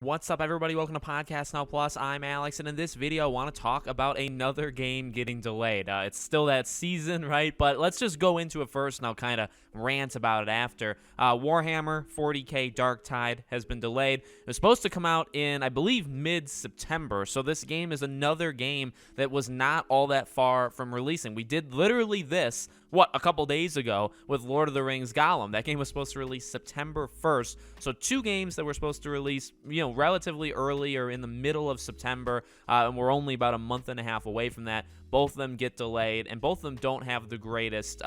What's up, everybody? Welcome to Podcast Now Plus. I'm Alex, and in this video, I want to talk about another game getting delayed. It's still that season, right? But let's just go into it first, and I'll kind of rant about it after. Warhammer 40k Darktide has been delayed. It was supposed to come out in, I believe, mid-September, so this game is another game that was not all that far from releasing. We did literally this, a couple days ago with Lord of the Rings Gollum. That game was supposed to release September 1st, so two games that were supposed to release, relatively early or in the middle of September, and we're only about a month and a half away from that. Both of them get delayed, and both of them don't have the greatest,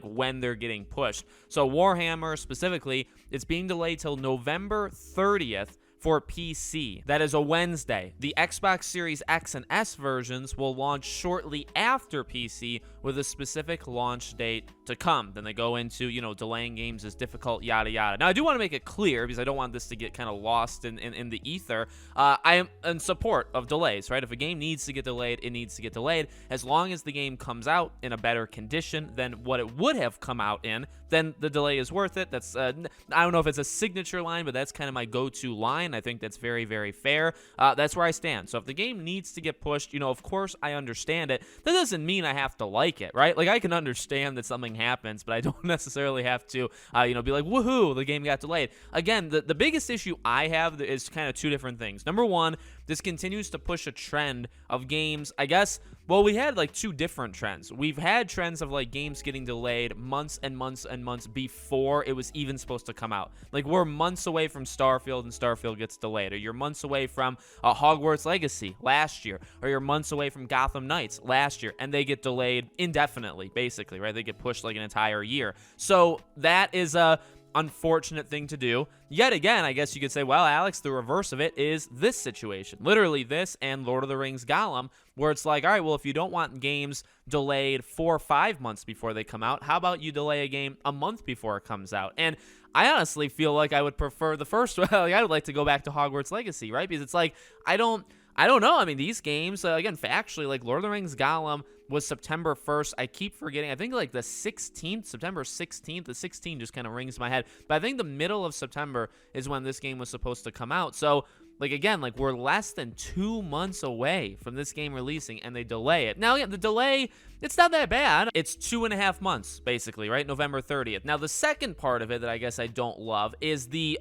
when they're getting pushed. So Warhammer, specifically, it's being delayed till November 30th, for PC. That is a Wednesday. The Xbox Series X and S versions will launch shortly after PC with a specific launch date to come. Then they go into, delaying games is difficult, yada, yada. Now, I do want to make it clear, because I don't want this to get kind of lost in the ether. I am in support of delays, right? If a game needs to get delayed, it needs to get delayed. As long as the game comes out in a better condition than what it would have come out in, then the delay is worth it. That's, I don't know if it's a signature line, but that's kind of my go-to line. I think that's very, very fair. That's where I stand. So if the game needs to get pushed, of course I understand it. That doesn't mean I have to like it, right? Like, I can understand that something happens, but I don't necessarily have to, be like, woohoo, the game got delayed. Again, the biggest issue I have is kind of two different things. Number one, this continues to push a trend of games, I guess. Well, we had like two different trends. We've had trends of like games getting delayed months and months and months before it was even supposed to come out. Like, we're months away from Starfield and Starfield gets delayed, or you're months away from Hogwarts Legacy last year, or you're months away from Gotham Knights last year, and they get delayed indefinitely, basically, right? They get pushed like an entire year. So that is a unfortunate thing to do. Yet again, I guess you could say, well, Alex, the reverse of it is this situation. Literally this and Lord of the Rings Gollum, where it's like, all right, well, if you don't want games delayed 4 or 5 months before they come out, how about you delay a game a month before it comes out? And I honestly feel like I would prefer the first one. I would like to go back to Hogwarts Legacy, right? Because it's like, I don't know. I mean, these games, again, factually, like Lord of the Rings Gollum was September 1st. I keep forgetting. I think like the 16th, September 16th. The 16th just kind of rings in my head. But I think the middle of September is when this game was supposed to come out. So, like, again, like, we're less than 2 months away from this game releasing, and they delay it. Now, again, the delay, it's not that bad. It's 2.5 months, basically, right? November 30th. Now, the second part of it that I guess I don't love is the,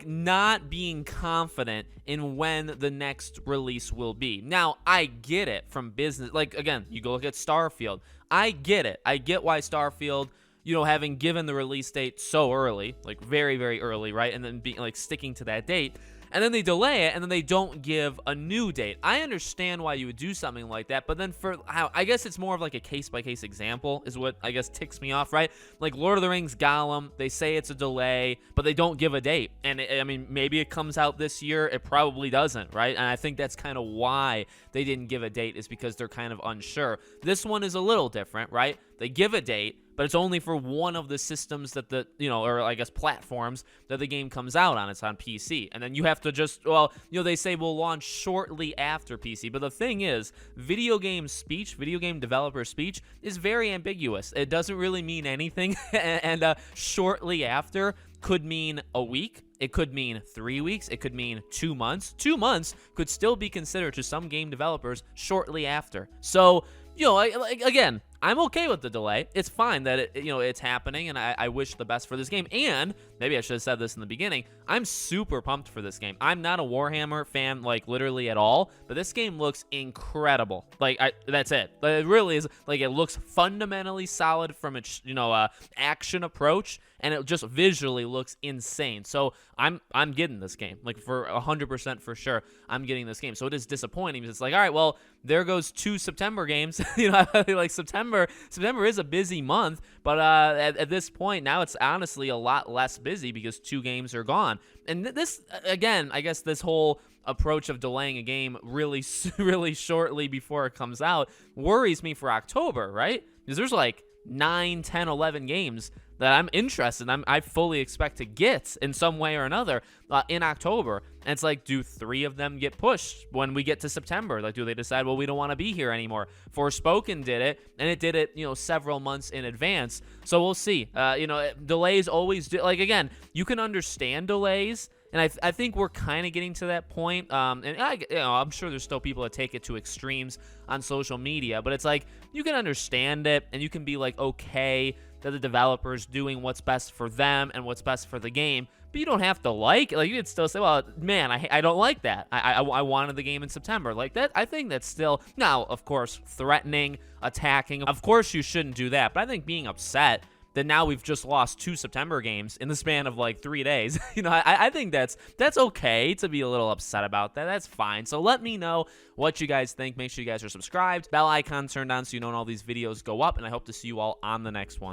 not being confident in when the next release will be. Now, I get it from business. Like, again, you go look at Starfield. I get it. I get why Starfield, having given the release date so early, like, very, very early, right? And then being, like, sticking to that date. And then they delay it, and then they don't give a new date. I understand why you would do something like that, but then I guess it's more of like a case-by-case example is what I guess ticks me off, right? Like Lord of the Rings Gollum, they say it's a delay, but they don't give a date. And maybe it comes out this year. It probably doesn't, right? And I think that's kind of why they didn't give a date, is because they're kind of unsure. This one is a little different, right? They give a date, but it's only for one of the systems that or I guess platforms that the game comes out on. It's on PC. And then you have to just, they say we'll launch shortly after PC. But the thing is, video game developer speech is very ambiguous. It doesn't really mean anything. and shortly after could mean a week. It could mean 3 weeks. It could mean 2 months. 2 months could still be considered to some game developers shortly after. So, again, I'm okay with the delay. It's fine that it's happening, and I wish the best for this game. And maybe I should have said this in the beginning. I'm super pumped for this game. I'm not a Warhammer fan, like, literally at all, but this game looks incredible. Like, that's it. It really is. Like, it looks fundamentally solid from its action approach, and it just visually looks insane. So I'm getting this game, like, for 100% for sure. I'm getting this game. So it is disappointing because it's like, all right, well, there goes 2 September games. Like September is a busy month, but at this point now it's honestly a lot less busy because 2 games are gone. And this, again, I guess this whole approach of delaying a game really shortly before it comes out worries me for October, right? Because there's like 9, 10, 11 games that I'm interested in. I fully expect to get in some way or another in October. And it's like, do 3 of them get pushed when we get to September? Like, do they decide, well, we don't want to be here anymore? Forspoken did it, and it did it, several months in advance. So we'll see. Delays always do. Like, again, you can understand delays And I think we're kind of getting to that point. And I'm sure there's still people that take it to extremes on social media, but it's like you can understand it and you can be like, okay, that the developer's doing what's best for them and what's best for the game, but you don't have to like it. Like, you could still say, well, man, I don't like that. I wanted the game in September. Like that, I think that's still, now, of course, threatening, attacking. Of course, you shouldn't do that. But I think being upset that now we've just lost 2 September games in the span of like 3 days, I think that's okay to be a little upset about that. That's fine. So let me know what you guys think. Make sure you guys are subscribed, bell icon turned on so you know when all these videos go up, and I hope to see you all on the next one.